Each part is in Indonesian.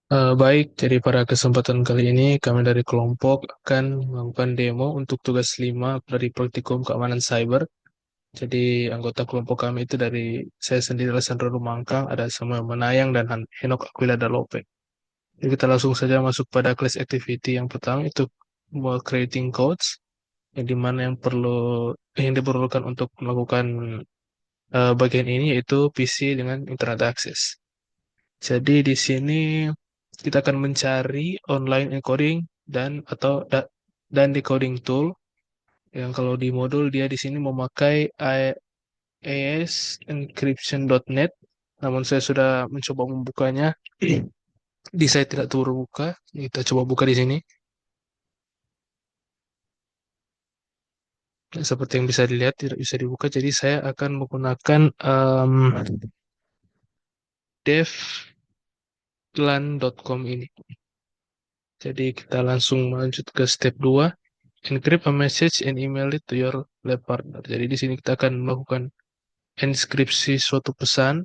Baik, jadi pada kesempatan kali ini kami dari kelompok akan melakukan demo untuk tugas 5 dari Praktikum Keamanan Cyber. Jadi anggota kelompok kami itu dari saya sendiri Alessandro Rumangkang, ada Samuel Menayang dan Henok Aquila Dalope. Jadi kita langsung saja masuk pada class activity yang pertama itu creating codes, yang dimana yang diperlukan untuk melakukan bagian ini yaitu PC dengan internet access. Jadi di sini kita akan mencari online encoding dan decoding tool yang kalau di modul dia di sini memakai AES-encryption.net. Namun saya sudah mencoba membukanya di saya tidak terbuka. Kita coba buka di sini. Seperti yang bisa dilihat tidak bisa dibuka. Jadi saya akan menggunakan devlan.com ini. Jadi kita langsung lanjut ke step 2. Encrypt a message and email it to your lab partner. Jadi di sini kita akan melakukan enskripsi suatu pesan.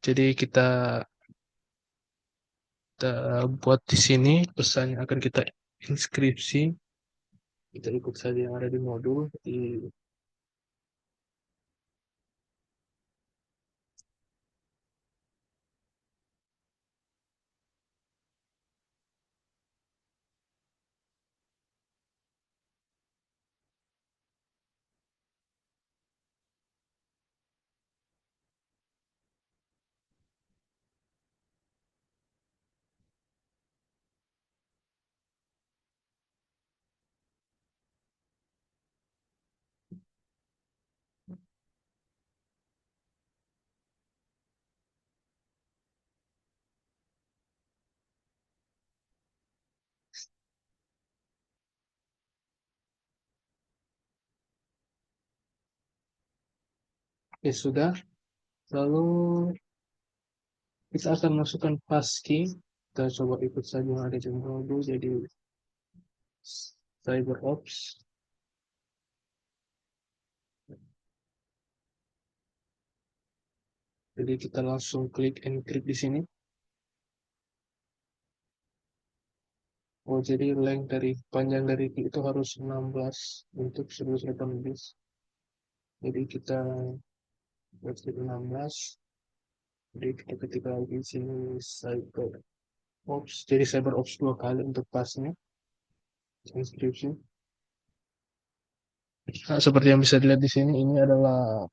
Jadi kita buat di sini pesan yang akan kita inskripsi. Kita ikut saja yang ada di modul. Oke, sudah. Lalu kita akan masukkan passkey. Kita coba ikut saja yang ada di modul. Jadi CyberOps. Jadi kita langsung klik encrypt di sini. Oh, jadi length dari panjang dari itu harus 16 untuk 118. Jadi kita buat 16. Jadi kita ketik lagi di sini cyber ops. Jadi cyber ops 2 kali untuk pasnya transkripsi. Nah, seperti yang bisa dilihat di sini, ini adalah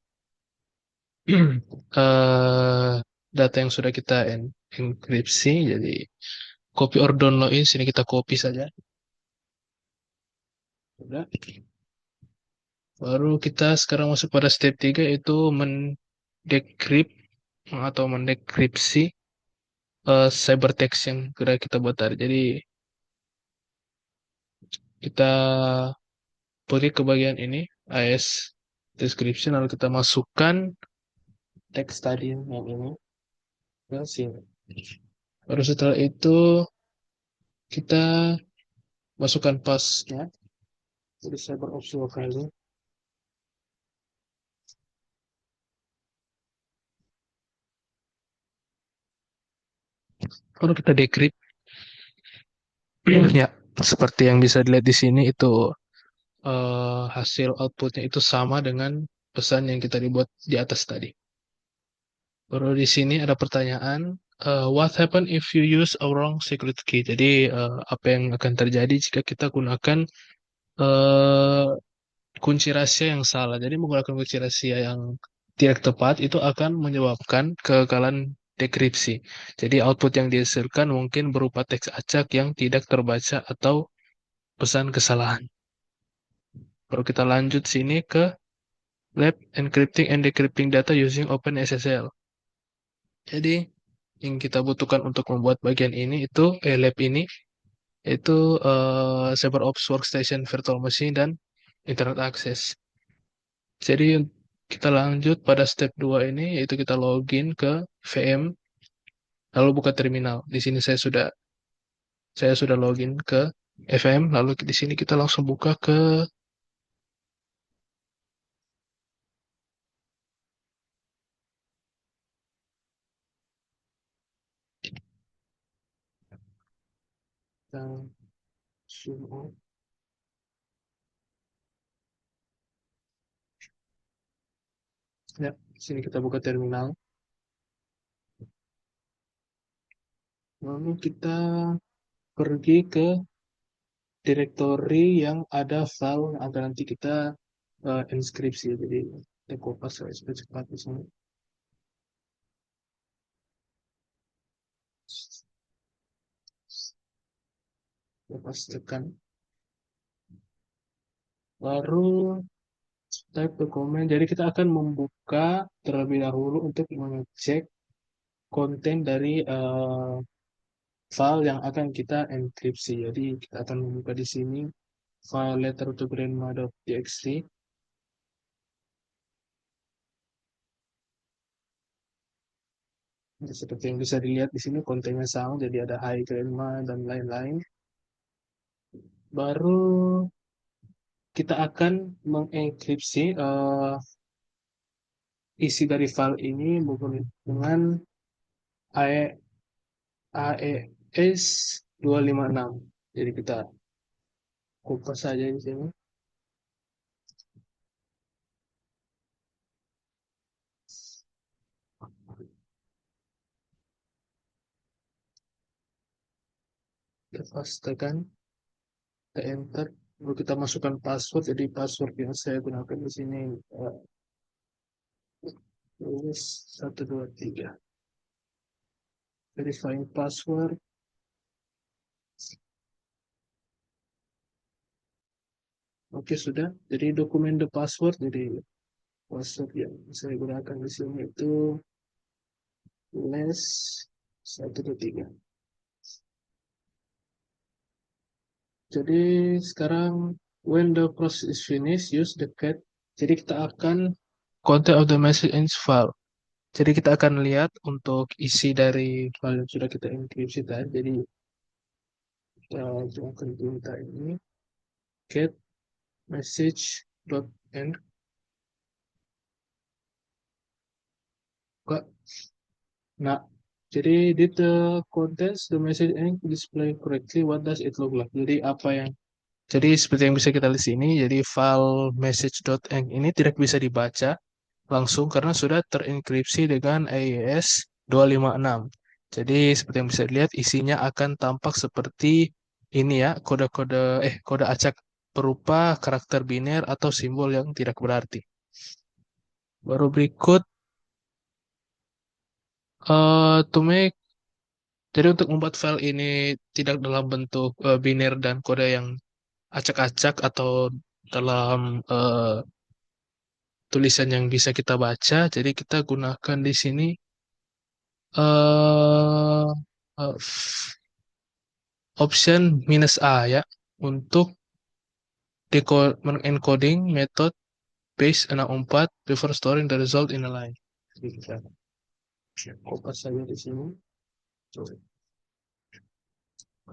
data yang sudah kita enkripsi. Jadi copy or download ini sini kita copy saja. Sudah. Baru kita sekarang masuk pada step 3 yaitu mendecrypt atau mendekripsi cybertext yang sudah kita buat tadi. Jadi kita pergi ke bagian ini, AS description, lalu kita masukkan teks tadi yang ini ke sini. Baru setelah itu kita masukkan pasnya, jadi cyber optional kali. Kalau kita decrypt, ya seperti yang bisa dilihat di sini itu hasil outputnya itu sama dengan pesan yang kita dibuat di atas tadi. Baru di sini ada pertanyaan, what happen if you use a wrong secret key? Jadi apa yang akan terjadi jika kita gunakan uh, kunci rahasia yang salah? Jadi menggunakan kunci rahasia yang tidak tepat itu akan menyebabkan kegagalan dekripsi. Jadi output yang dihasilkan mungkin berupa teks acak yang tidak terbaca atau pesan kesalahan. Baru kita lanjut sini ke lab encrypting and decrypting data using OpenSSL. Jadi yang kita butuhkan untuk membuat bagian ini itu lab ini itu CyberOps Workstation Virtual Machine dan Internet Access. Jadi kita lanjut pada step 2 ini yaitu kita login ke VM lalu buka terminal. Di sini saya sudah login ke VM lalu di sini kita langsung buka ke Kita zoom out. Ya, sini kita buka terminal. Lalu kita pergi ke direktori yang ada file yang akan nanti kita inskripsi. Jadi kita kopas cepat-cepat di sini. Kopas tekan. Baru type dokumen. Jadi kita akan membuka terlebih dahulu untuk mengecek konten dari file yang akan kita enkripsi. Jadi kita akan membuka di sini file letter to grandma.txt. Seperti yang bisa dilihat di sini kontennya sama, jadi ada hi grandma dan lain-lain. Baru kita akan mengenkripsi isi dari file ini dengan AES 256. Jadi kita kupas saja di sini. Kita pastekan, kita enter, lalu kita masukkan password. Jadi password yang saya gunakan di sini tulis 123. Verifying password. Oke, sudah. Jadi dokumen the password. Jadi password yang saya gunakan di sini itu les 123. Jadi sekarang when the process is finished, use the cat. Jadi kita akan content of the message in file. Jadi kita akan lihat untuk isi dari file yang sudah kita enkripsi tadi. Jadi kita akan minta ini get message.end. Nah, jadi did the contents the message end display correctly? What does it look like? Jadi apa yang seperti yang bisa kita lihat di sini, jadi file message.env ini tidak bisa dibaca langsung karena sudah terenkripsi dengan AES 256. Jadi seperti yang bisa dilihat isinya akan tampak seperti ini ya, kode acak berupa karakter biner atau simbol yang tidak berarti. Baru berikut to make, jadi untuk membuat file ini tidak dalam bentuk biner dan kode yang acak-acak atau dalam tulisan yang bisa kita baca. Jadi kita gunakan di sini uh, uh, option "-a" ya untuk encoding method base 64 before storing the result in a line. Jadi kita kopas saja di sini.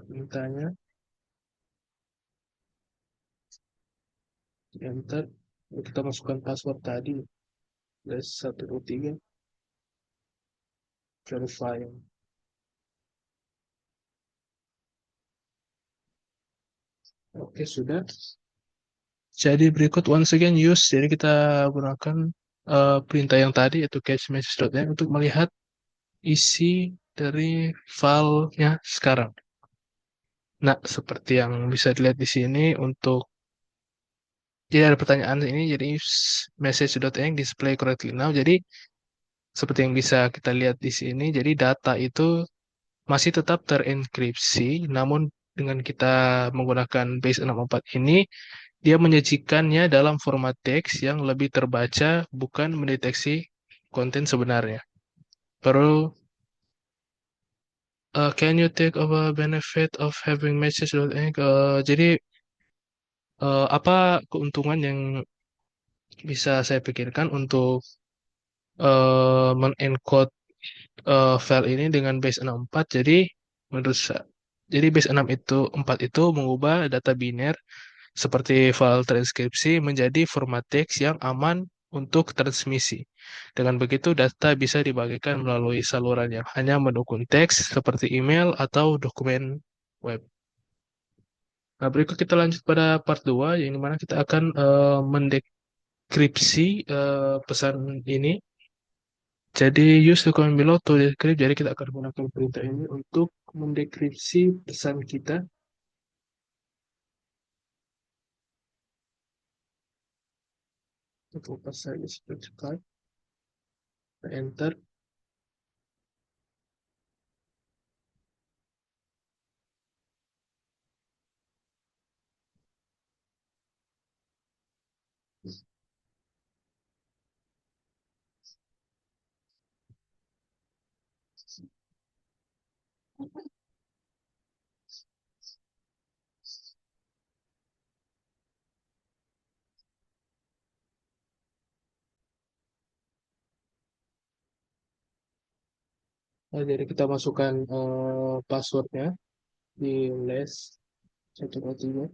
Mintanya enter, kita masukkan password tadi les 123, verify. Oke, sudah. Jadi berikut once again use. Jadi kita gunakan perintah yang tadi yaitu catch message.env untuk melihat isi dari filenya sekarang. Nah, seperti yang bisa dilihat di sini untuk jadi ada pertanyaan ini, jadi message.env display correctly now. Jadi seperti yang bisa kita lihat di sini, jadi data itu masih tetap terenkripsi, namun dengan kita menggunakan base 64 ini, dia menyajikannya dalam format teks yang lebih terbaca, bukan mendeteksi konten sebenarnya. Baru, can you take of a benefit of having message.env? Jadi, apa keuntungan yang bisa saya pikirkan untuk mengencode file ini dengan base 64? Jadi, menurut saya, jadi base 4 itu mengubah data biner seperti file transkripsi menjadi format teks yang aman untuk transmisi. Dengan begitu, data bisa dibagikan melalui saluran yang hanya mendukung teks seperti email atau dokumen web. Nah, berikut kita lanjut pada part 2, yang dimana kita akan mendekripsi pesan ini. Jadi, use the command below to decrypt. Jadi, kita akan menggunakan perintah ini untuk mendekripsi pesan kita. Untuk lepas saja cepat, enter. Nah, jadi kita masukkan passwordnya di les 123.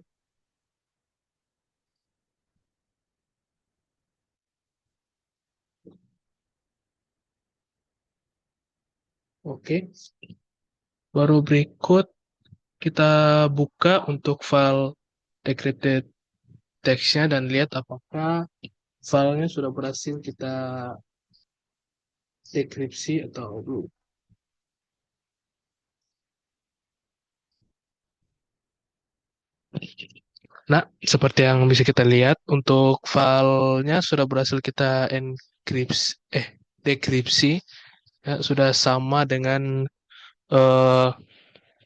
Oke, baru berikut kita buka untuk file decrypted text-nya dan lihat apakah filenya sudah berhasil kita dekripsi atau belum. Nah, seperti yang bisa kita lihat, untuk filenya sudah berhasil kita dekripsi, ya, sudah sama dengan eh,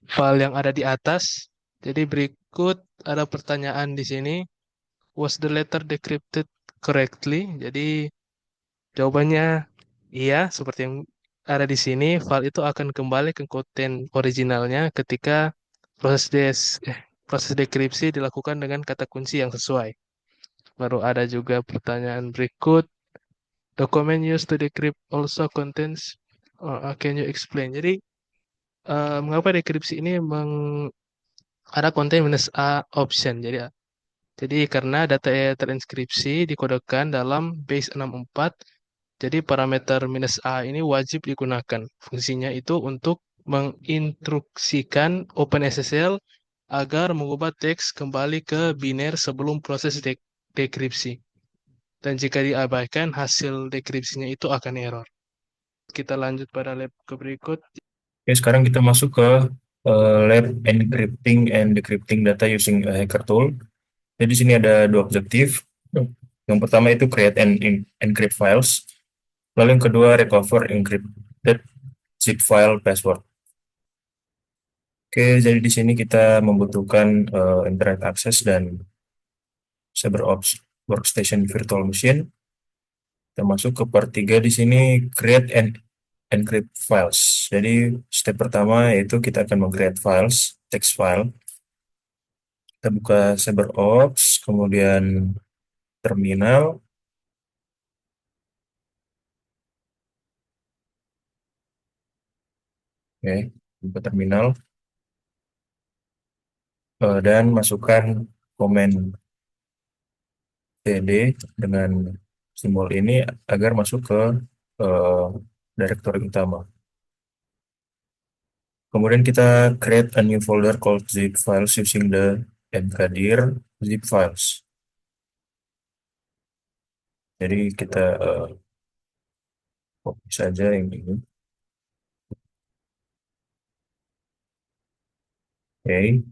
file yang ada di atas. Jadi berikut ada pertanyaan di sini. Was the letter decrypted correctly? Jadi jawabannya iya, seperti yang ada di sini. File itu akan kembali ke konten originalnya ketika proses des eh, proses dekripsi dilakukan dengan kata kunci yang sesuai. Baru ada juga pertanyaan berikut. Document used to decrypt also contains. Can you explain? Jadi mengapa dekripsi ini ada konten minus A option. Jadi karena data terinskripsi dikodekan dalam base 64. Jadi parameter minus A ini wajib digunakan. Fungsinya itu untuk menginstruksikan OpenSSL agar mengubah teks kembali ke biner sebelum proses dekripsi. Dan jika diabaikan, hasil dekripsinya itu akan error. Kita lanjut pada lab ke berikut. Oke, sekarang kita masuk ke lab encrypting and decrypting data using a hacker tool. Jadi di sini ada dua objektif. Yang pertama itu create and encrypt files. Lalu yang kedua recover encrypted zip file password. Oke, jadi di sini kita membutuhkan internet access dan CyberOps workstation virtual machine. Kita masuk ke part 3 di sini create and encrypt files. Jadi step pertama yaitu kita akan meng-create files, text file. Kita buka CyberOps, kemudian terminal. Oke, buka terminal dan masukkan komen cd dengan simbol ini agar masuk ke eh, directory utama. Kemudian kita create a new folder called zip files using the mkdir zip files. Jadi kita copy saja yang ini. Oke.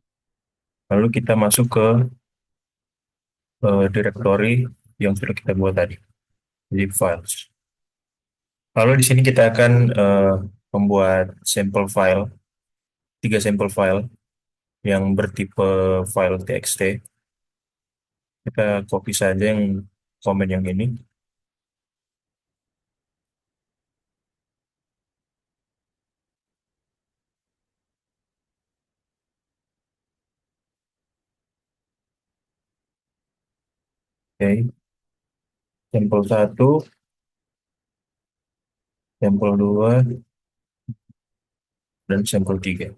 Lalu kita masuk ke directory yang sudah kita buat tadi, zip files. Lalu di sini kita akan membuat sampel file, 3 sampel file yang bertipe file txt. Kita copy saja yang komen yang ini. Oke, sampel 1, sampel 2, dan sampel 3.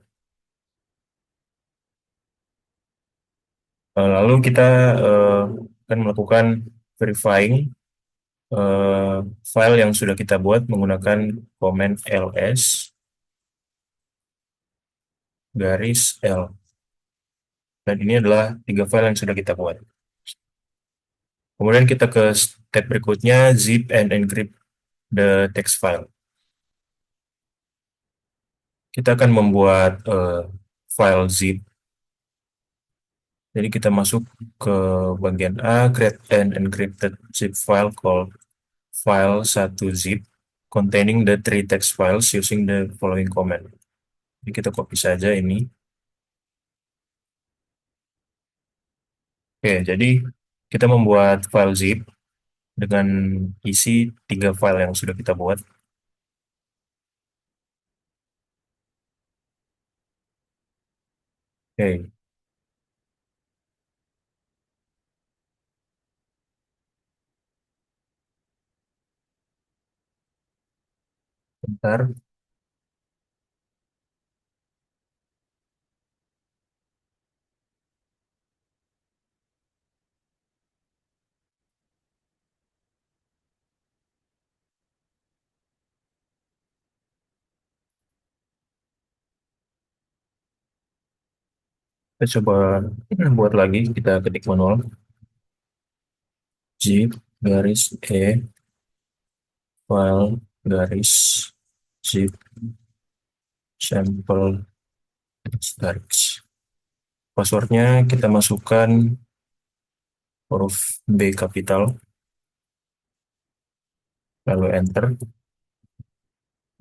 Lalu kita akan melakukan verifying eh, file yang sudah kita buat menggunakan command ls garis l. Dan ini adalah tiga file yang sudah kita buat. Kemudian kita ke step berikutnya, zip and encrypt the text file. Kita akan membuat file zip. Jadi kita masuk ke bagian A, create an encrypted zip file called file1zip containing the three text files using the following command. Jadi kita copy saja ini. Oke, jadi kita membuat file zip dengan isi tiga file yang sudah kita buat. Oke, bentar. Kita coba buat lagi. Kita ketik manual. Zip garis file garis zip sampel garis. Passwordnya kita masukkan huruf B kapital, lalu enter,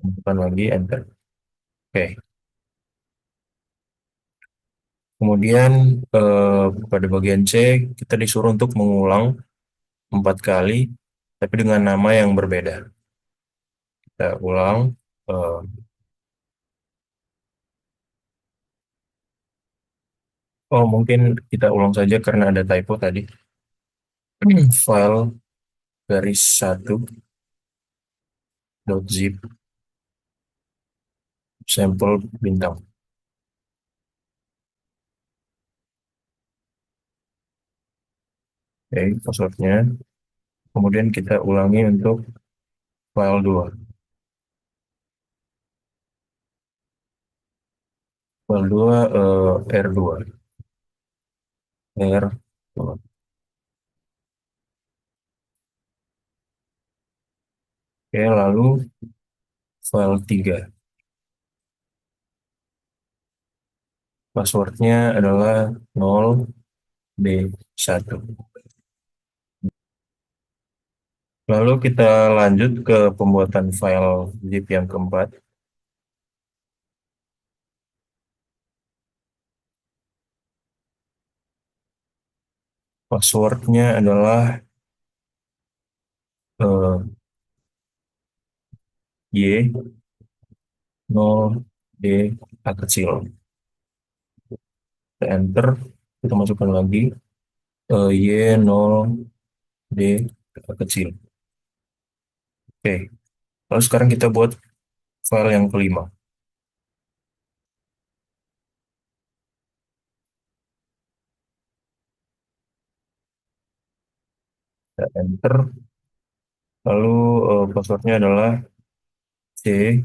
masukkan lagi enter. Oke, kemudian pada bagian C kita disuruh untuk mengulang 4 kali, tapi dengan nama yang berbeda. Kita ulang. eh, oh, mungkin kita ulang saja karena ada typo tadi. File garis 1.zip sampel bintang. Oke, passwordnya. Kemudian kita ulangi untuk file 2. File 2 R2. R2. Oke, lalu file 3. Passwordnya adalah 0B1. Lalu kita lanjut ke pembuatan file zip yang keempat. Passwordnya adalah eh, Y 0D A kecil. Kita enter, kita masukkan lagi Y 0D A kecil. Oke, lalu sekarang kita buat file yang kelima. Kita enter, lalu passwordnya adalah C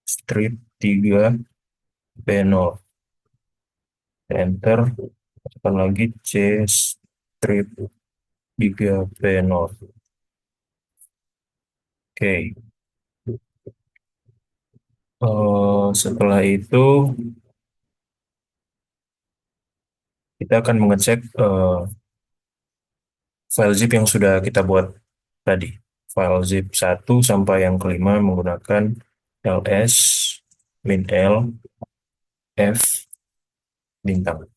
strip 3 P0. Enter, masukkan lagi C strip 3 P0. Oke. Setelah itu kita akan mengecek file zip yang sudah kita buat tadi. File zip 1 sampai yang kelima menggunakan ls min l f bintang.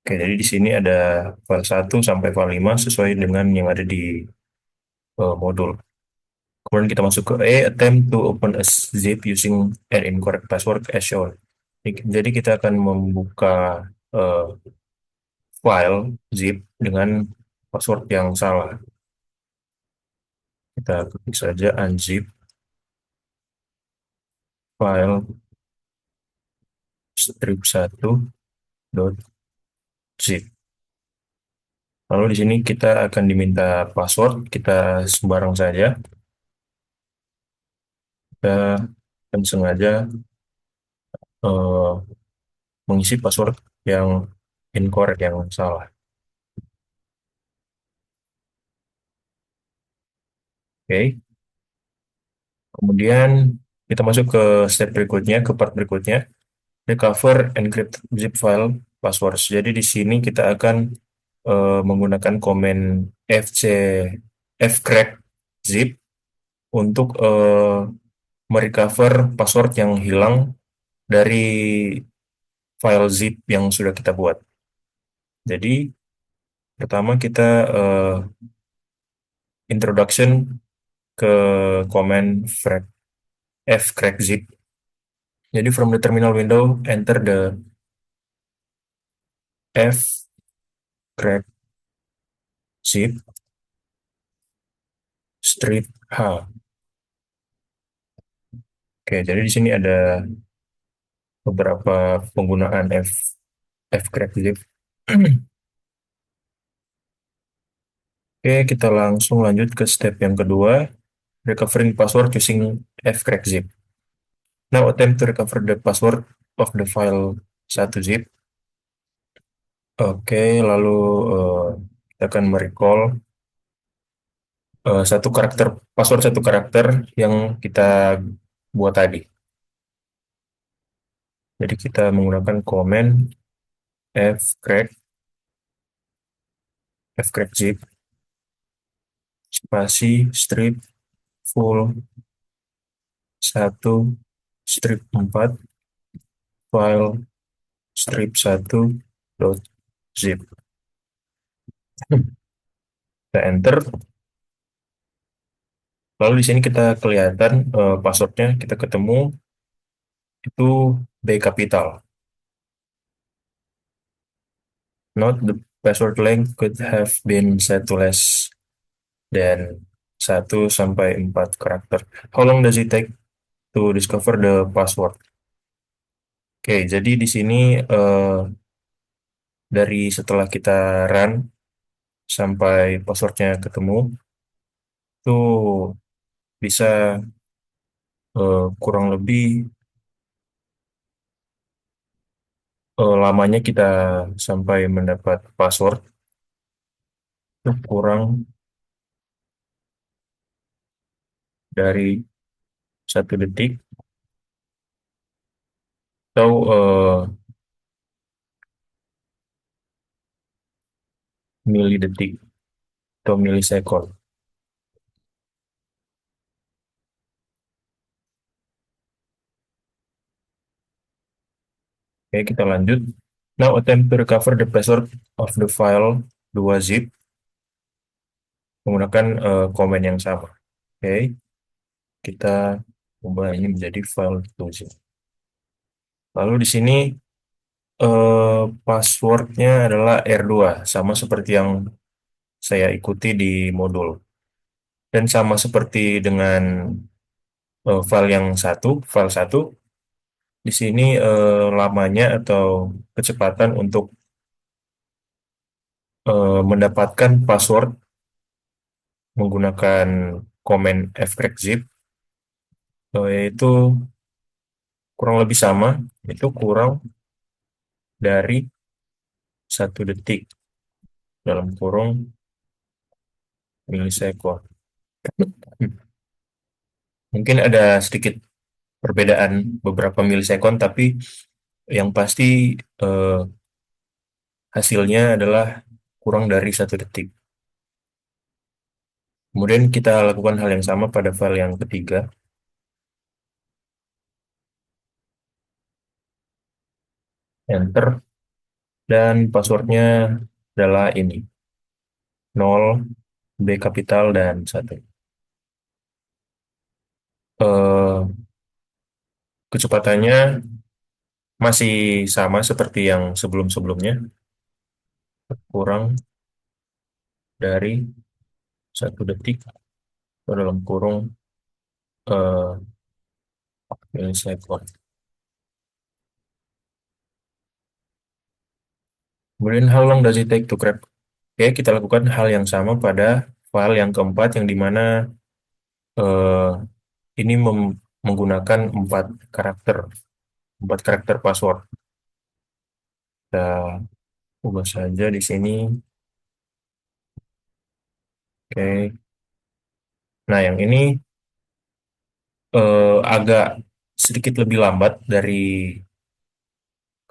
Oke, jadi di sini ada file 1 sampai file 5 sesuai dengan yang ada di modul. Kemudian kita masuk ke attempt to open a zip using an incorrect password as shown. Jadi kita akan membuka eh, file zip dengan password yang salah. Kita ketik saja unzip file strip1.zip. Lalu di sini kita akan diminta password, kita sembarang saja. Kita akan sengaja eh, mengisi password yang incorrect yang salah. Oke, kemudian kita masuk ke step berikutnya, ke part berikutnya, recover encrypted zip file passwords. Jadi di sini kita akan menggunakan komen fc fcrack zip untuk merecover password yang hilang dari file zip yang sudah kita buat. Jadi pertama kita eh, introduction ke command fcrack zip. Jadi from the terminal window, enter the fcrack zip strip H. Oke, jadi di sini ada beberapa penggunaan fcrack zip. Oke, kita langsung lanjut ke step yang kedua, recovering password using fcrack zip. Now attempt to recover the password of the file 1 zip. Oke, lalu eh, kita akan merecall satu karakter, password satu karakter yang kita buat tadi. Jadi kita menggunakan command fcrack zip spasi strip full 1 strip 4 file strip 1 zip. Kita enter. Lalu di sini kita kelihatan passwordnya kita ketemu itu B kapital. Note the password length could have been set to less than 1 sampai 4 karakter. How long does it take to discover the password? Oke, jadi di sini dari setelah kita run sampai passwordnya ketemu, itu bisa kurang lebih lamanya kita sampai mendapat password itu kurang dari 1 detik atau milidetik atau milisekund. Oke, kita lanjut. Now attempt to recover the password of the file 2 zip menggunakan komen yang sama. Oke, kita ubah ini menjadi file 2 zip. Lalu di sini passwordnya adalah R2, sama seperti yang saya ikuti di modul. Dan sama seperti dengan file 1, di sini lamanya atau kecepatan untuk mendapatkan password menggunakan komen fcrack zip yaitu kurang lebih sama, itu kurang dari 1 detik dalam kurung milisekund. Mungkin ada sedikit perbedaan beberapa milisekund, tapi yang pasti eh, hasilnya adalah kurang dari 1 detik. Kemudian kita lakukan hal yang sama pada file yang ketiga. Enter. Dan passwordnya adalah ini. 0, B kapital, dan 1. Kecepatannya masih sama seperti yang sebelum-sebelumnya. Kurang dari 1 detik atau dalam kurung eh, milisekund. Kemudian how long does it take to crack? Oke, kita lakukan hal yang sama pada file yang keempat yang dimana eh, ini menggunakan 4 karakter password. Kita ubah saja di sini. Oke. Nah, yang ini agak sedikit lebih lambat dari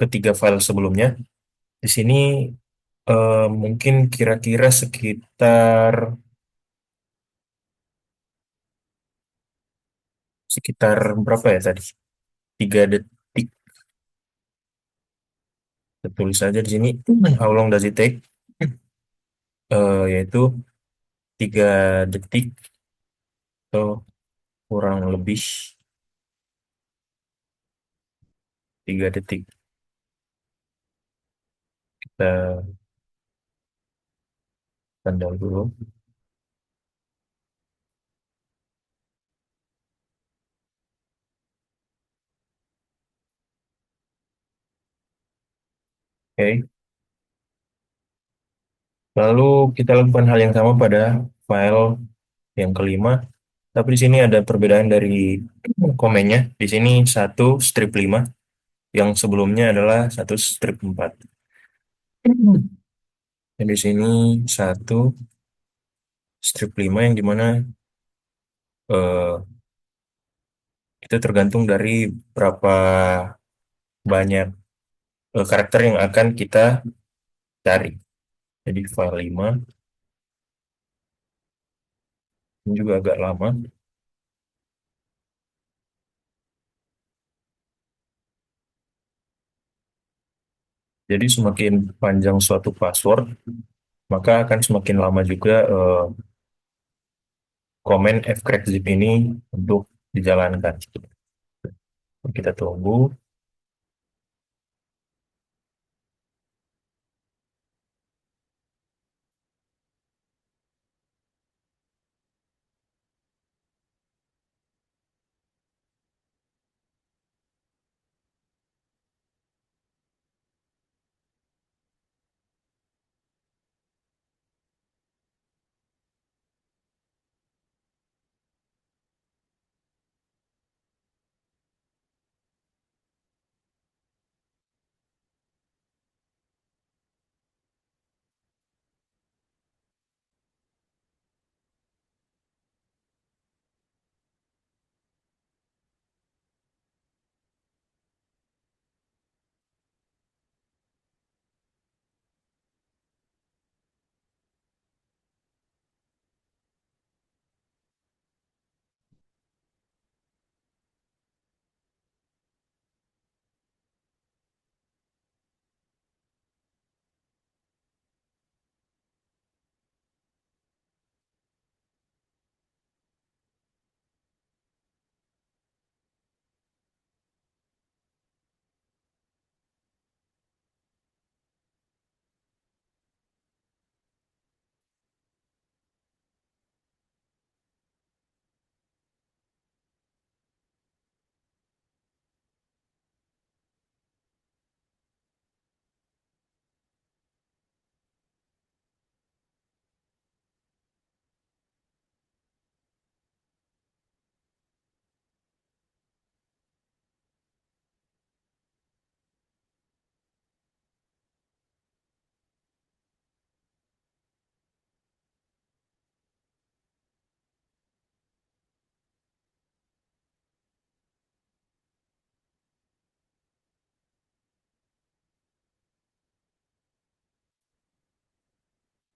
ketiga file sebelumnya. Di sini mungkin kira-kira sekitar sekitar berapa ya tadi? 3 detik. Kita tulis saja di sini. How long does it take? Yaitu 3 detik atau kurang lebih 3 detik. Kita tanda dulu. Oke. Lalu kita lakukan hal yang sama pada file yang kelima. Tapi di sini ada perbedaan dari komennya. Di sini satu strip 5, yang sebelumnya adalah satu strip 4. Dan di sini satu strip 5 yang dimana eh, itu tergantung dari berapa banyak karakter yang akan kita cari. Jadi file 5 ini juga agak lama. Jadi semakin panjang suatu password, maka akan semakin lama juga komen fcrack zip ini untuk dijalankan. Kita tunggu.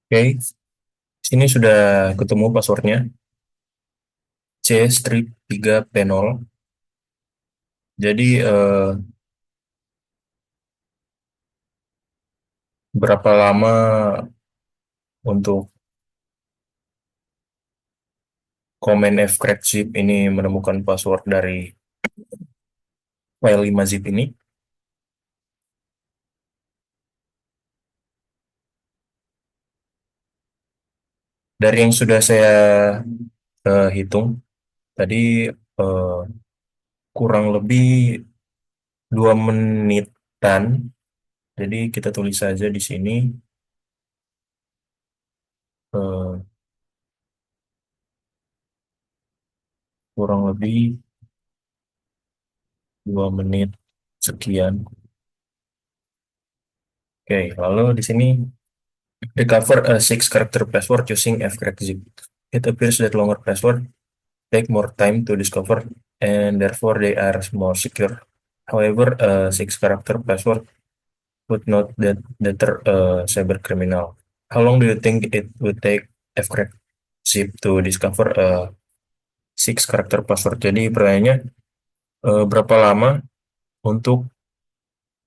Oke, sini sudah ketemu passwordnya. C strip 3 P0. Jadi berapa lama untuk komen fcrack zip ini menemukan password dari file 5 zip ini? Dari yang sudah saya hitung tadi, eh, kurang lebih 2 menitan. Jadi kita tulis saja di sini eh, kurang lebih 2 menit sekian. Oke, lalu di sini recover a six character password using fcrackzip. It appears that longer password take more time to discover and therefore they are more secure. However, a six character password would not deter a cyber criminal. How long do you think it would take fcrackzip to discover a six character password? Jadi pertanyaannya, berapa lama untuk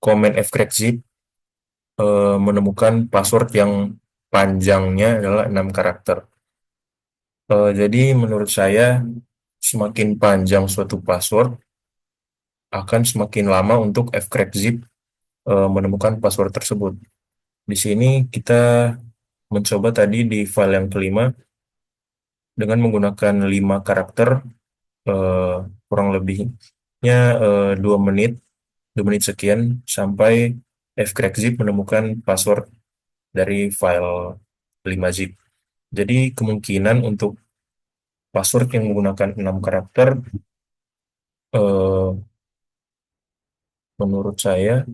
komen fcrackzip menemukan password yang panjangnya adalah 6 karakter. Jadi menurut saya semakin panjang suatu password akan semakin lama untuk fcrackzip menemukan password tersebut. Di sini kita mencoba tadi di file yang kelima dengan menggunakan 5 karakter, eh, kurang lebihnya 2 menit, 2 menit sekian sampai fcrackzip menemukan password dari file 5 zip. Jadi kemungkinan untuk password yang menggunakan 6 karakter, eh, menurut saya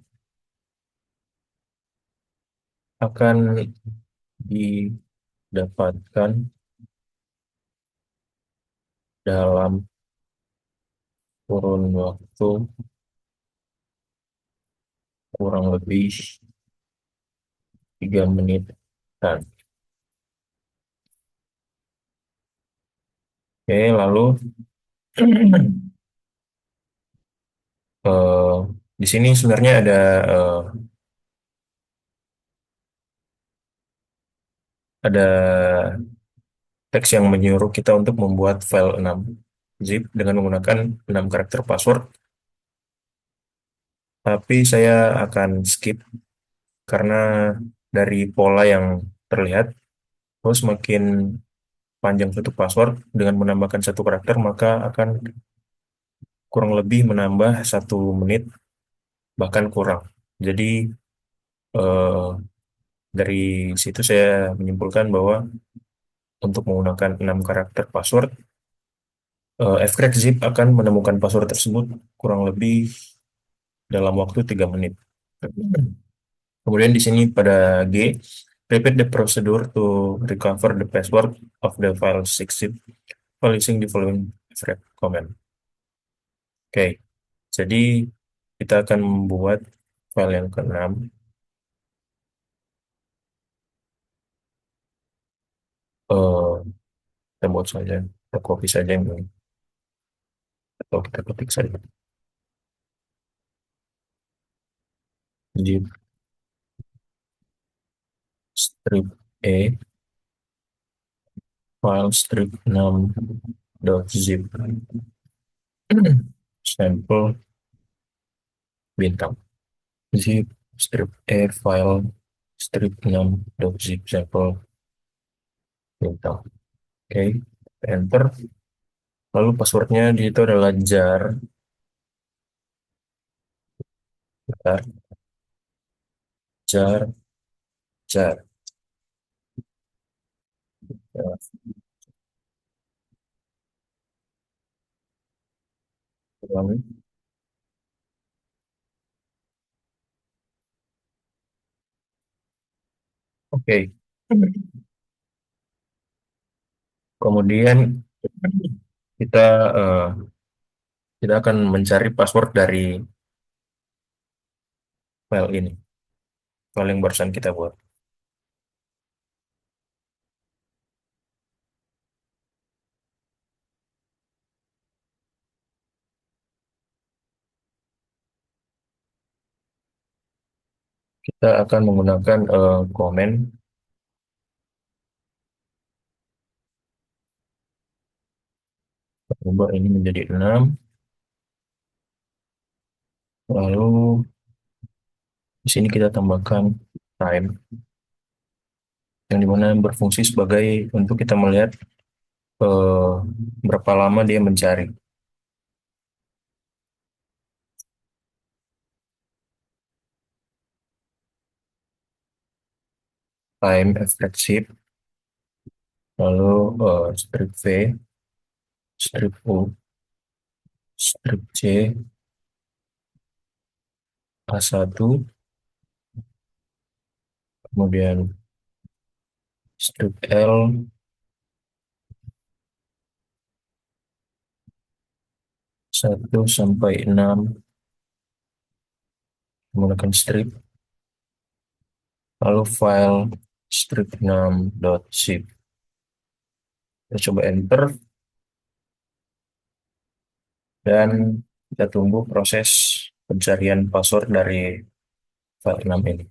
akan didapatkan dalam kurun waktu kurang lebih 3 menit. Oke, lalu eh, di sini sebenarnya ada teks yang menyuruh kita untuk membuat file 6 zip dengan menggunakan 6 karakter password, tapi saya akan skip karena dari pola yang terlihat, kalau semakin panjang suatu password dengan menambahkan satu karakter, maka akan kurang lebih menambah 1 menit, bahkan kurang. Jadi eh, dari situ saya menyimpulkan bahwa untuk menggunakan 6 karakter password, fcrackzip akan menemukan password tersebut kurang lebih dalam waktu 3 menit. Kemudian di sini pada G, repeat the procedure to recover the password of the file 6zip while using the following fcrack command. Oke, jadi kita akan membuat file yang keenam. Eh, kita buat saja, kita copy saja yang ini, atau kita ketik saja. Zip strip E, file strip 6.zip, sampel bintang. Zip strip E, file strip 6.zip, sampel bintang. Oke, enter. Lalu passwordnya di situ adalah jar, bentar, jar, jar. Ya, ulangi. Oke, kemudian kita eh, kita akan mencari password dari file ini, file yang barusan kita buat. Kita akan menggunakan comment, ubah ini menjadi 6. Lalu di sini kita tambahkan time, yang dimana berfungsi sebagai untuk kita melihat eh, berapa lama dia mencari. Time fcrackzip, lalu strip V, strip U, strip C, A1, kemudian strip L 1 sampai 6 menggunakan strip, lalu file strip6.zip. Kita coba enter dan kita tunggu proses pencarian password dari file 6 ini.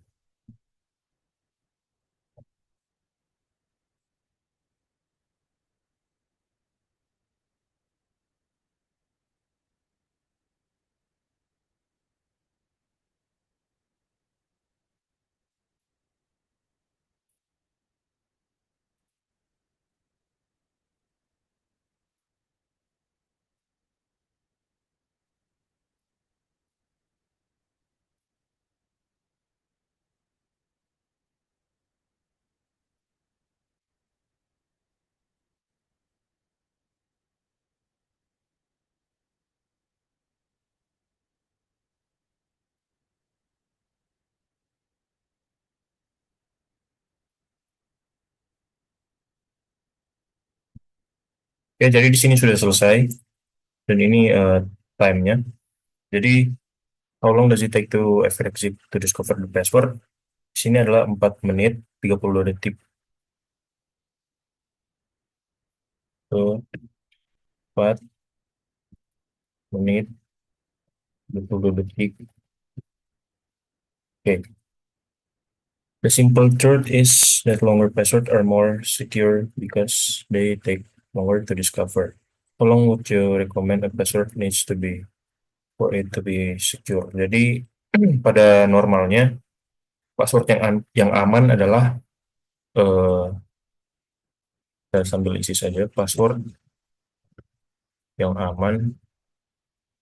Ya, jadi di sini sudah selesai dan ini time-nya. Jadi how long does it take to FXZip to discover the password? Di sini adalah 4 menit 32 detik. Tuh, 4 menit 22 detik. Oke. The simple truth is that longer passwords are more secure because they take longer to discover. How long would you recommend a password needs to be for it to be secure? Jadi pada normalnya password yang aman adalah kita sambil isi saja password yang aman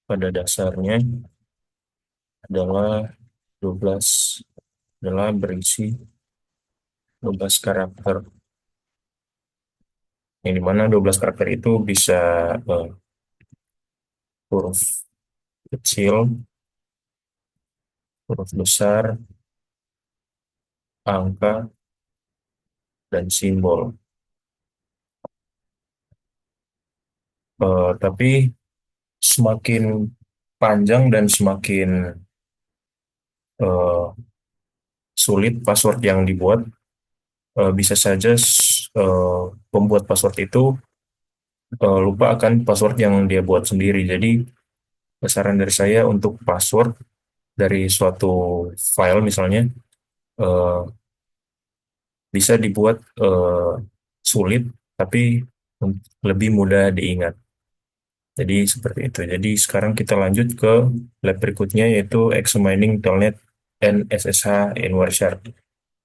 pada dasarnya adalah 12 adalah berisi 12 karakter. Yang dimana 12 karakter itu bisa huruf kecil, huruf besar, angka, dan simbol. Tapi semakin panjang dan semakin eh, sulit password yang dibuat, bisa saja pembuat password itu lupa akan password yang dia buat sendiri. Jadi saran dari saya untuk password dari suatu file misalnya eh, bisa dibuat sulit tapi lebih mudah diingat. Jadi seperti itu. Jadi sekarang kita lanjut ke lab berikutnya yaitu examining telnet and SSH in Wireshark.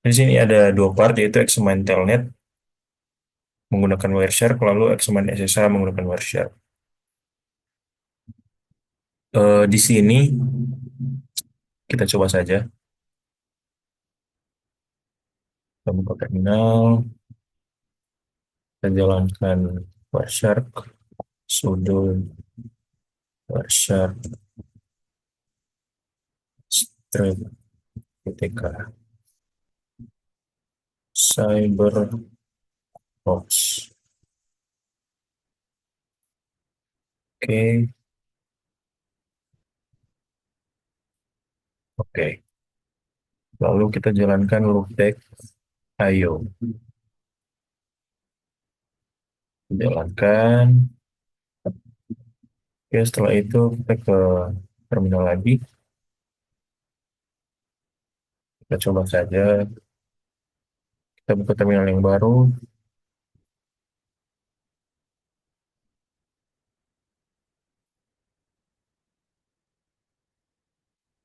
Di sini ada dua part yaitu examine telnet menggunakan Wireshark lalu examine SSH menggunakan Wireshark. Di sini kita coba saja. Kita buka terminal, kita jalankan Wireshark, sudo Wireshark strip ptk cyberbox. Oke, oke. Lalu kita jalankan loopback IO. Jalankan. Oke, setelah itu kita ke terminal lagi. Kita coba saja. Kita buka terminal yang baru.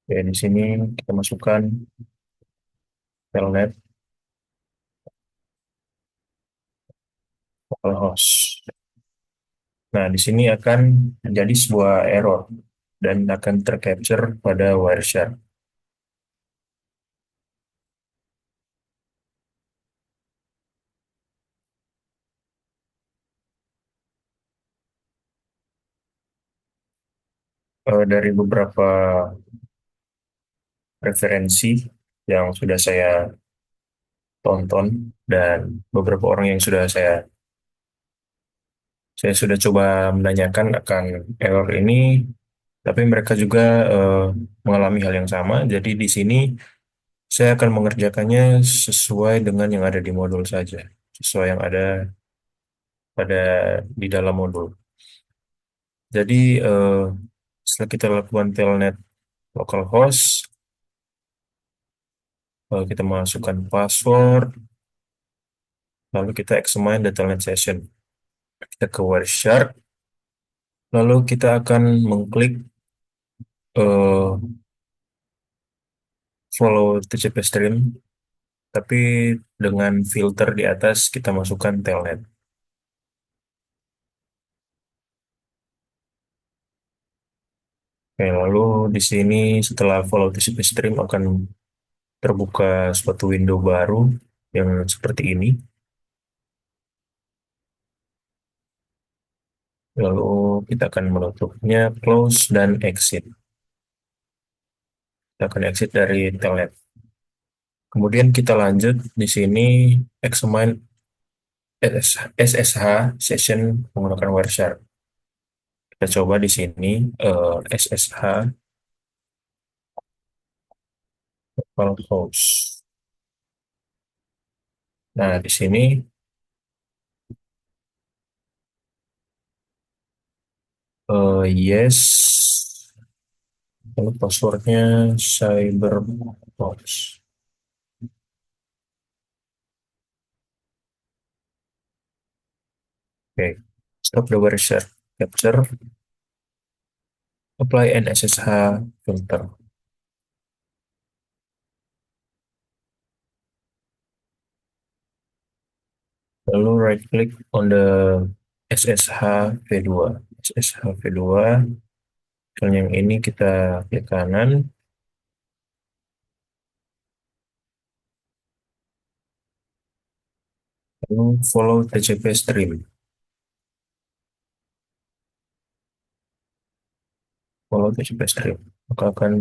Oke, di sini kita masukkan telnet localhost. Nah, di sini akan terjadi sebuah error dan akan tercapture pada Wireshark. Dari beberapa referensi yang sudah saya tonton dan beberapa orang yang saya sudah coba menanyakan akan error ini, tapi mereka juga eh, mengalami hal yang sama. Jadi di sini saya akan mengerjakannya sesuai dengan yang ada di modul saja, sesuai yang ada pada di dalam modul. Jadi setelah kita lakukan telnet localhost, kita masukkan password, lalu kita examine the telnet session. Kita ke Wireshark, lalu kita akan mengklik eh, follow TCP stream, tapi dengan filter di atas kita masukkan telnet. Oke, lalu di sini setelah follow TCP stream akan terbuka suatu window baru yang seperti ini. Lalu kita akan menutupnya, close dan exit. Kita akan exit dari telnet. Kemudian kita lanjut di sini examine SSH session menggunakan Wireshark. Kita coba di sini SSH localhost. Nah, di sini yes, lalu passwordnya cyberbox. Oke, stop the Wireshark capture, apply an SSH filter. Lalu right click on the SSH V2. SSH V2, yang ini kita klik kanan, lalu follow TCP stream. Follow TCP stream. Maka akan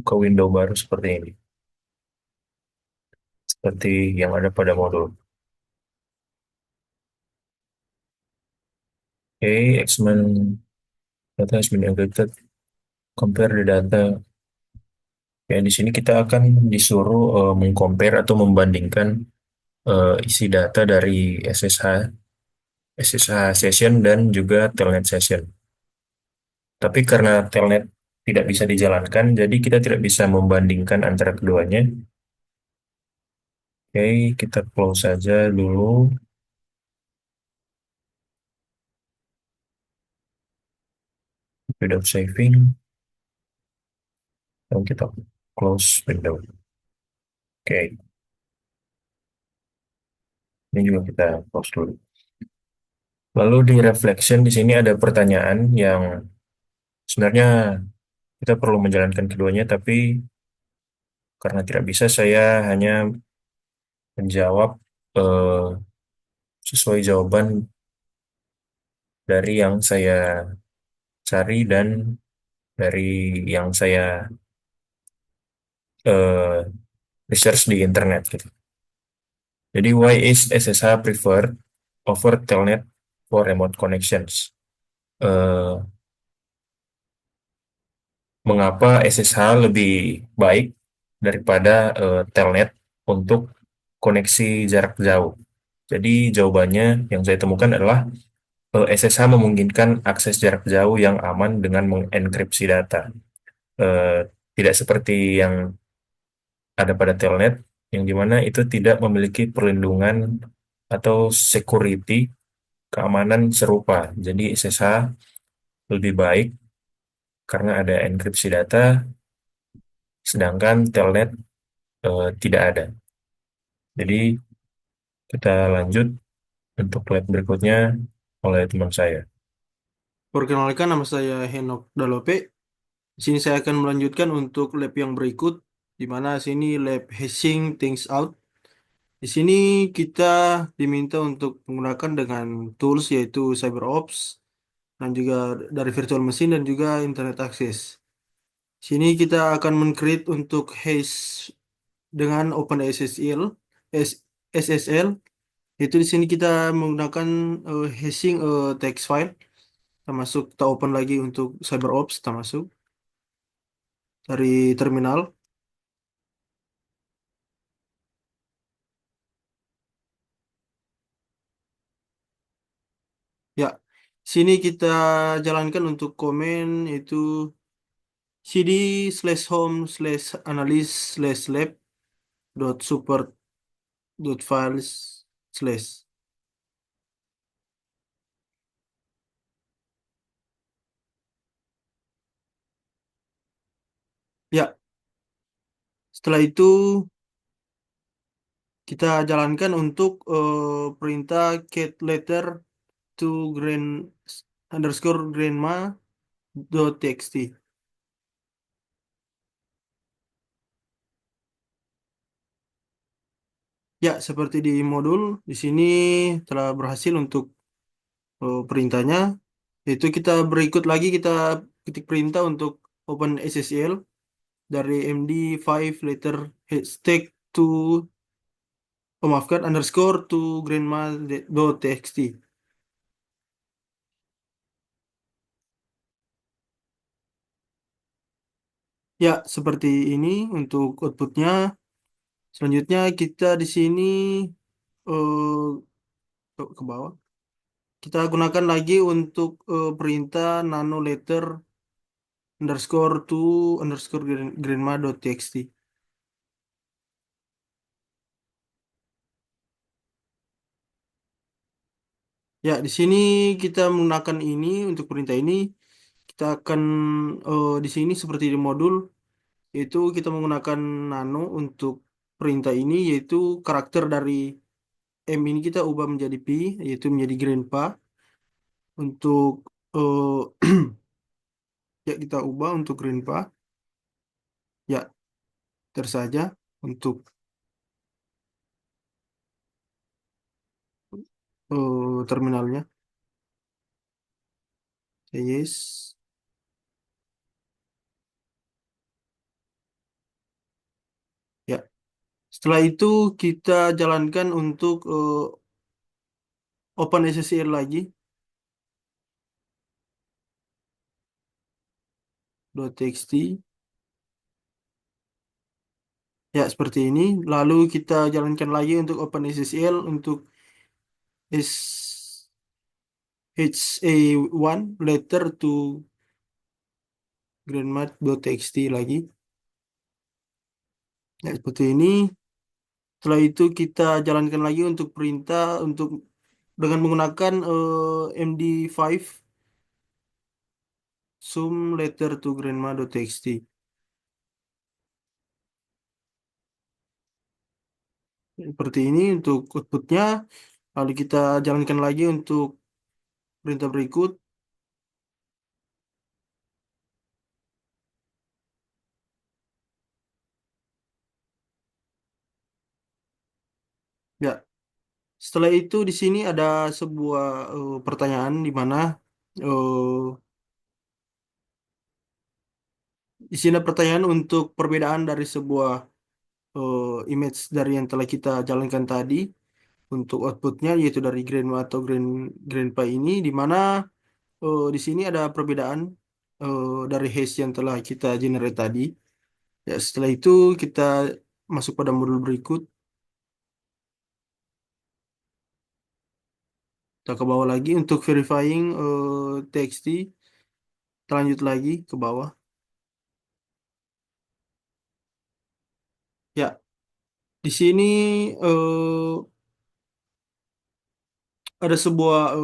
ke window baru seperti ini. Seperti yang ada pada modul. Oke, examine data has been encrypted. Compare the data. Ya, di sini kita akan disuruh mengcompare atau membandingkan isi data dari SSH session dan juga telnet session. Tapi karena telnet tidak bisa dijalankan, jadi kita tidak bisa membandingkan antara keduanya. Oke, kita close saja dulu. Without saving, dan kita close window. Oke, ini juga kita close dulu. Lalu di reflection di sini ada pertanyaan yang sebenarnya kita perlu menjalankan keduanya, tapi karena tidak bisa, saya hanya menjawab eh, sesuai jawaban dari yang saya cari dan dari yang saya eh, research di internet gitu. Jadi why is SSH preferred over Telnet for remote connections? Eh, Mengapa SSH lebih baik daripada Telnet untuk koneksi jarak jauh? Jadi jawabannya yang saya temukan adalah SSH memungkinkan akses jarak jauh yang aman dengan mengenkripsi data. Eh, Tidak seperti yang ada pada Telnet, yang dimana itu tidak memiliki perlindungan atau security keamanan serupa. Jadi SSH lebih baik karena ada enkripsi data, sedangkan Telnet tidak ada. Jadi kita lanjut untuk lab berikutnya oleh teman saya. Perkenalkan, nama saya Henok Dalope. Di sini saya akan melanjutkan untuk lab yang berikut, di mana sini lab hashing things out. Di sini kita diminta untuk menggunakan dengan tools yaitu CyberOps dan juga dari virtual machine dan juga internet access. Sini kita akan men-create untuk hash dengan OpenSSL, SSL. Itu di sini kita menggunakan hashing text file. Kita masuk, kita open lagi untuk CyberOps, kita masuk dari terminal. Ya, sini kita jalankan untuk komen itu cd slash home slash analyst slash lab dot support dot files slash. Ya, setelah itu kita jalankan untuk perintah get letter to grand underscore grandma dot txt. Ya, seperti di modul di sini telah berhasil untuk perintahnya. Itu kita berikut lagi kita ketik perintah untuk open SSL dari MD5 letter hashtag to maafkan underscore to grandma dot txt. Ya, seperti ini untuk outputnya. Selanjutnya kita di sini ke bawah. Kita gunakan lagi untuk perintah nano letter underscore to underscore grandma dot txt. Ya, di sini kita menggunakan ini untuk perintah ini. Kita akan di sini seperti di modul itu kita menggunakan nano untuk perintah ini, yaitu karakter dari M ini kita ubah menjadi P, yaitu menjadi grandpa. Untuk ya kita ubah untuk grandpa. Ya, tersaja untuk terminalnya. Ya, yes. Ya. Setelah itu kita jalankan untuk OpenSSL lagi. .txt. Ya, seperti ini. Lalu kita jalankan lagi untuk OpenSSL untuk HA1 letter to grandma.txt lagi. Ya, seperti ini. Setelah itu kita jalankan lagi untuk perintah untuk dengan menggunakan MD5 sum letter to grandma.txt. Seperti ini untuk outputnya. Lalu kita jalankan lagi untuk perintah berikut. Ya, setelah itu di sini ada sebuah pertanyaan di mana eh, di sini ada pertanyaan untuk perbedaan dari sebuah image dari yang telah kita jalankan tadi untuk outputnya, yaitu dari grandma atau grandpa ini, di mana di sini ada perbedaan dari hash yang telah kita generate tadi. Ya, setelah itu kita masuk pada modul berikut. Kita ke bawah lagi untuk verifying txt. Kita lanjut lagi ke bawah. Ya, di sini eh, ada sebuah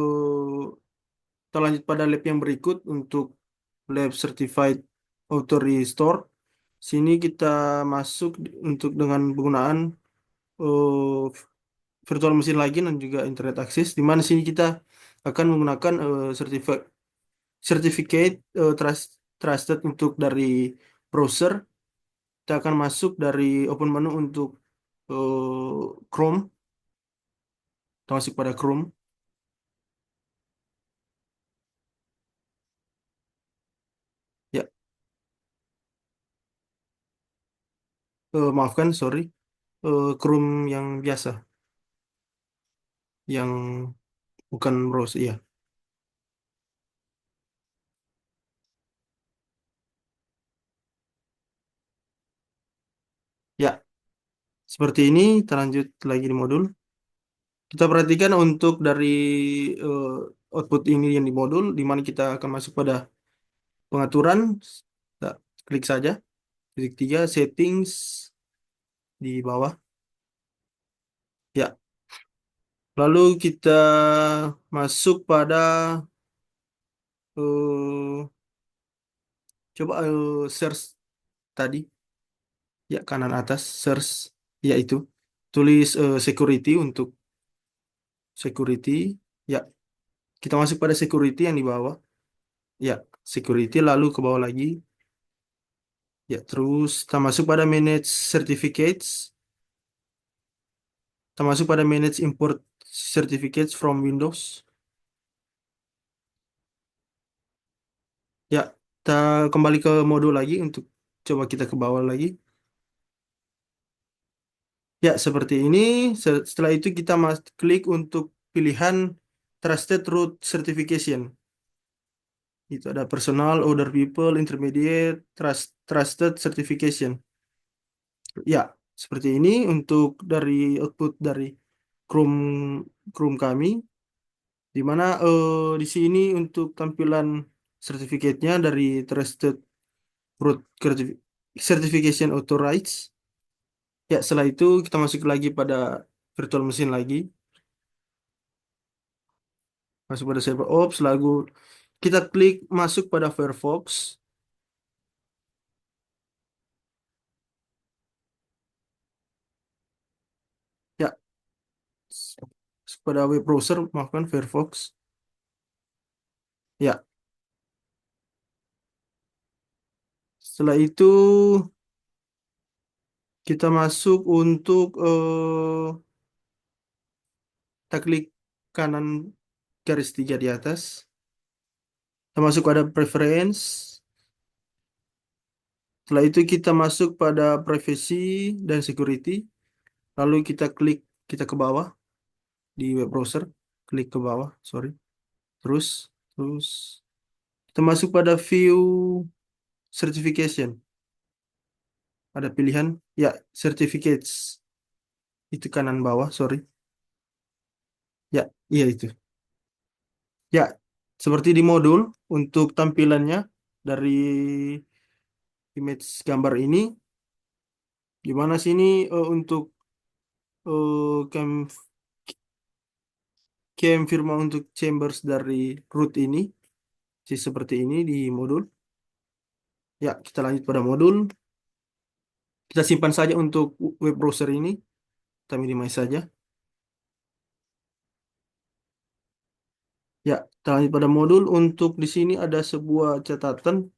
kita lanjut pada lab yang berikut untuk lab certified auto restore. Sini kita masuk untuk dengan penggunaan eh, virtual machine lagi dan juga internet access. Di mana sini kita akan menggunakan certificate trusted untuk dari browser. Kita akan masuk dari open menu untuk Chrome. Kita masuk pada Chrome. Ya, maafkan, sorry. Chrome yang biasa. yang bukan browser ya. Ya, seperti ini. Kita lanjut lagi di modul. Kita perhatikan untuk dari eh, output ini yang di modul, di mana kita akan masuk pada pengaturan. Kita klik saja. Titik 3, settings di bawah. Ya, lalu kita masuk pada eh, coba search tadi, ya kanan atas search, yaitu tulis security untuk security. Ya, kita masuk pada security yang di bawah. Ya, security lalu ke bawah lagi. Ya, terus kita masuk pada manage certificates. Kita masuk pada manage import certificates from Windows. Ya, kita kembali ke modul lagi untuk coba kita ke bawah lagi. Ya, seperti ini. Setelah itu kita klik untuk pilihan Trusted Root Certification. Itu ada personal, other people, intermediate, trusted certification. Ya, seperti ini untuk dari output dari Chrome Chrome kami, di mana di sini untuk tampilan sertifikatnya dari Trusted Root Certification Authorized. Ya, setelah itu kita masuk lagi pada virtual machine lagi, masuk pada CyberOps, lalu kita klik masuk pada Firefox. Ya, pada web browser, maafkan Firefox. Ya, setelah itu kita masuk untuk kita klik kanan garis 3 di atas. Kita masuk pada preference. Setelah itu kita masuk pada privacy dan security. Lalu kita klik kita ke bawah di web browser, klik ke bawah, sorry. Terus terus kita masuk pada view certification. Ada pilihan ya certificates. Itu kanan bawah, sorry. Ya, iya itu. Ya, seperti di modul untuk tampilannya dari image gambar ini, gimana sini untuk cam firma untuk chambers dari root ini, sih seperti ini di modul. Ya, kita lanjut pada modul. Kita simpan saja untuk web browser ini, kita minimize saja. Ya, kita lanjut pada modul. Untuk di sini ada sebuah catatan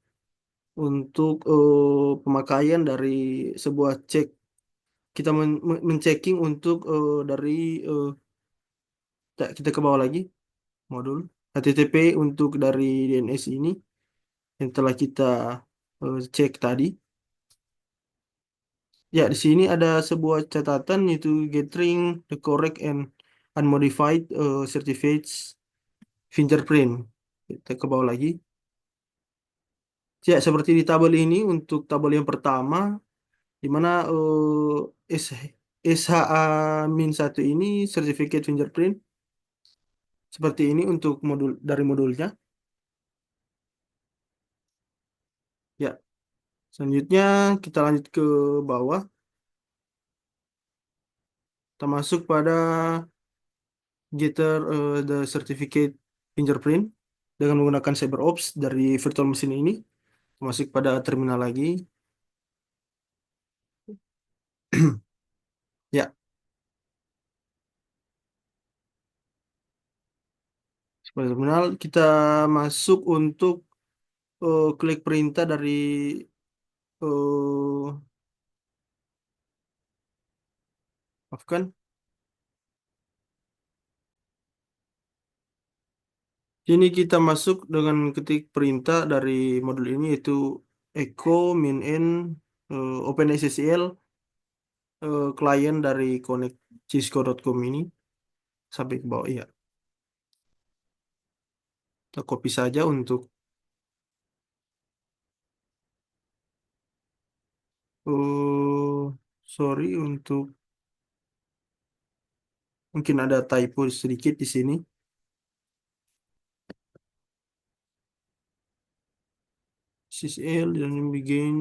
untuk pemakaian dari sebuah cek. Kita men-checking untuk dari kita ke bawah lagi modul HTTP untuk dari DNS ini yang telah kita cek tadi. Ya, di sini ada sebuah catatan yaitu getting the correct and unmodified certificates fingerprint. Kita ke bawah lagi. Ya, seperti di tabel ini untuk tabel yang pertama di mana SHA-1 ini certificate fingerprint seperti ini untuk modul dari modulnya. Ya, selanjutnya kita lanjut ke bawah. Kita masuk pada Gather the certificate fingerprint dengan menggunakan CyberOps dari virtual machine ini. Masuk pada terminal lagi. Ya, pada terminal kita masuk untuk klik perintah dari uh, maafkan. Ini kita masuk dengan ketik perintah dari modul ini yaitu echo min-n OpenSSL klien dari connect cisco.com ini. sampai ke bawah. Iya, kita copy saja untuk sorry untuk mungkin ada typo sedikit di sini. CCL dan begin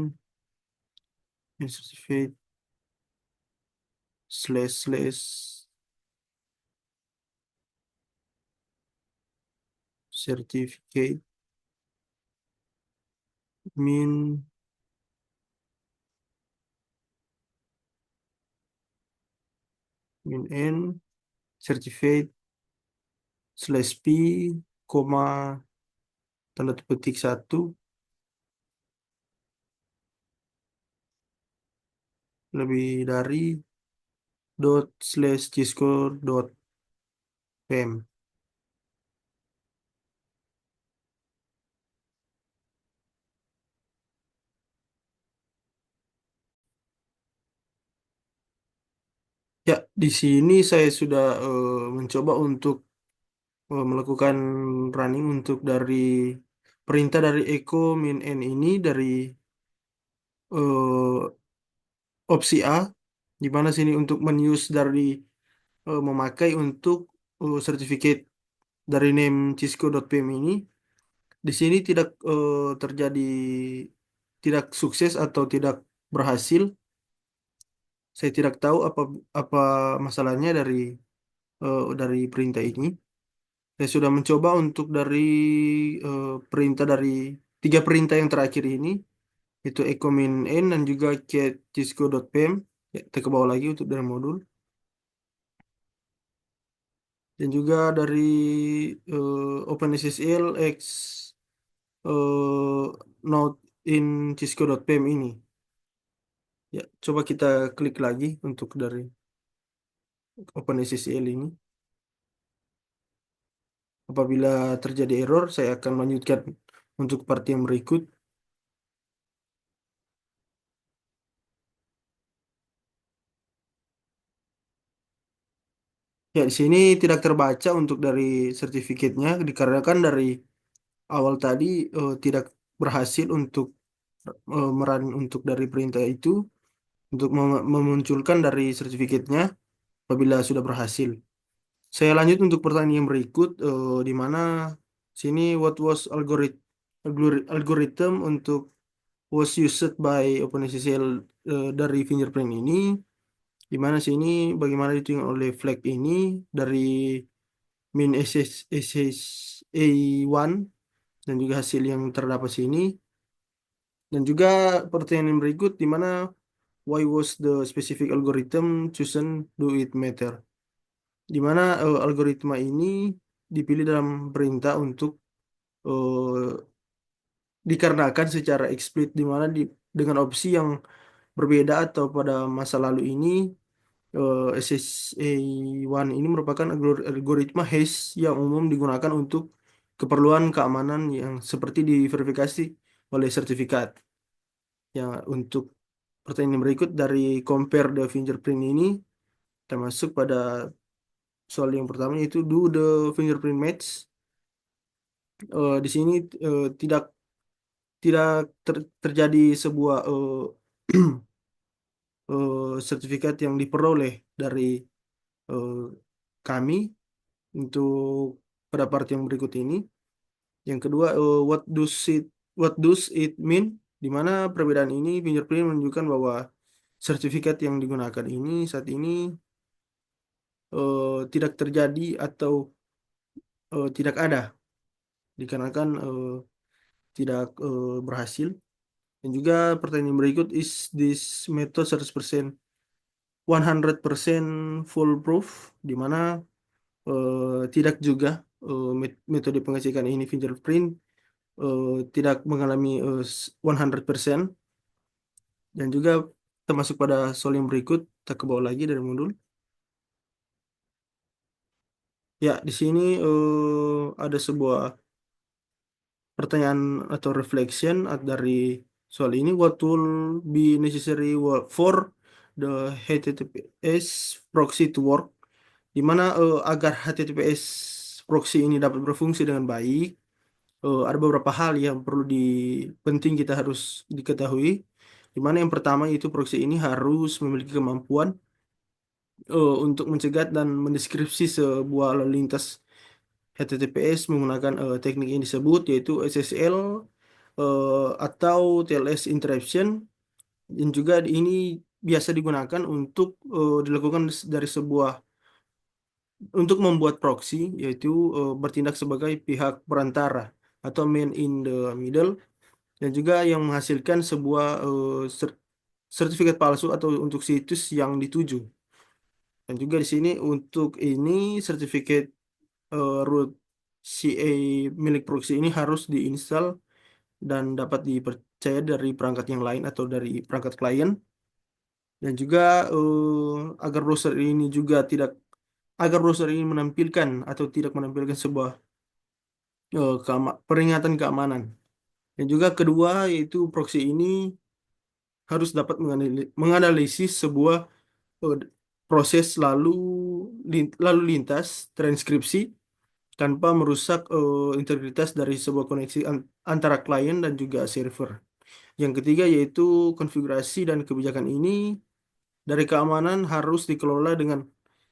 certificate slash certificate min n certificate slash p koma tanda petik 1 lebih dari dot slash cisco dot pem. Ya, di sini saya sudah mencoba untuk melakukan running untuk dari perintah dari echo min n ini dari eh, opsi A, di mana sini untuk menuse dari memakai untuk sertifikat dari name cisco.pm ini. Di sini tidak terjadi, tidak sukses atau tidak berhasil. Saya tidak tahu apa apa masalahnya dari perintah ini. Saya sudah mencoba untuk dari perintah dari tiga perintah yang terakhir ini, itu echo min n dan juga get cisco.pem. Ya, kita ke bawah lagi untuk dari modul. Dan juga dari OpenSSL X node in cisco.pem ini. Ya, coba kita klik lagi untuk dari OpenSSL ini. Apabila terjadi error, saya akan melanjutkan untuk part yang berikut. Ya, di sini tidak terbaca untuk dari sertifikatnya dikarenakan dari awal tadi tidak berhasil untuk meran untuk dari perintah itu untuk memunculkan dari sertifikatnya apabila sudah berhasil. Saya lanjut untuk pertanyaan yang berikut di mana sini what was algorithm untuk was used by OpenSSL dari fingerprint ini, di mana sini bagaimana dihitung oleh flag ini dari min SSA1 dan juga hasil yang terdapat sini, dan juga pertanyaan yang berikut di mana why was the specific algorithm chosen, do it matter, di mana algoritma ini dipilih dalam perintah untuk eh, dikarenakan secara eksplisit, di mana dengan opsi yang berbeda atau pada masa lalu ini SSA1 ini merupakan algoritma hash yang umum digunakan untuk keperluan keamanan yang seperti diverifikasi oleh sertifikat. Ya, untuk pertanyaan berikut dari compare the fingerprint ini termasuk pada soal yang pertama yaitu do the fingerprint match. Di sini tidak tidak terjadi sebuah sertifikat yang diperoleh dari eh, kami untuk pada part yang berikut ini. Yang kedua, what does it mean? Di mana perbedaan ini fingerprint menunjukkan bahwa sertifikat yang digunakan ini saat ini tidak terjadi atau tidak ada dikarenakan tidak berhasil. Dan juga pertanyaan berikut, is this method 100% 100% foolproof, di mana tidak juga metode pengecekan ini fingerprint tidak mengalami 100%. Dan juga termasuk pada soal yang berikut, kita ke bawah lagi dari modul. Ya, di sini ada sebuah pertanyaan atau reflection dari soal ini. What will be necessary for the HTTPS proxy to work? di mana agar HTTPS proxy ini dapat berfungsi dengan baik, ada beberapa hal yang perlu penting kita harus diketahui. Di mana yang pertama itu proxy ini harus memiliki kemampuan untuk mencegah dan mendeskripsi sebuah lalu lintas HTTPS menggunakan teknik yang disebut yaitu SSL atau TLS encryption, dan juga ini biasa digunakan untuk dilakukan dari sebuah untuk membuat proxy, yaitu bertindak sebagai pihak perantara atau man in the middle, dan juga yang menghasilkan sebuah sertifikat palsu atau untuk situs yang dituju. Dan juga di sini untuk ini sertifikat root CA milik proxy ini harus diinstal dan dapat dipercaya dari perangkat yang lain atau dari perangkat klien. Dan juga agar browser ini juga tidak agar browser ini menampilkan atau tidak menampilkan sebuah peringatan keamanan. Dan juga kedua yaitu proxy ini harus dapat menganalisis sebuah eh, proses lalu lintas transkripsi tanpa merusak integritas dari sebuah koneksi antara klien dan juga server. Yang ketiga yaitu konfigurasi dan kebijakan ini dari keamanan harus dikelola dengan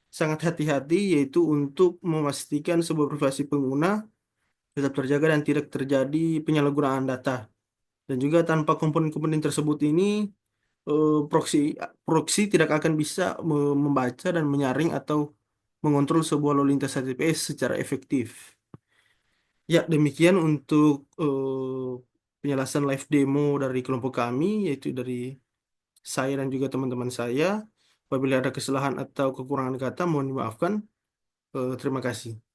sangat hati-hati, yaitu untuk memastikan sebuah privasi pengguna tetap terjaga dan tidak terjadi penyalahgunaan data. Dan juga tanpa komponen-komponen tersebut ini proxy proxy tidak akan bisa membaca dan menyaring atau mengontrol sebuah lalu lintas HTTPS secara efektif. Ya, demikian untuk penjelasan live demo dari kelompok kami, yaitu dari saya dan juga teman-teman saya. Apabila ada kesalahan atau kekurangan kata, mohon dimaafkan. Terima kasih.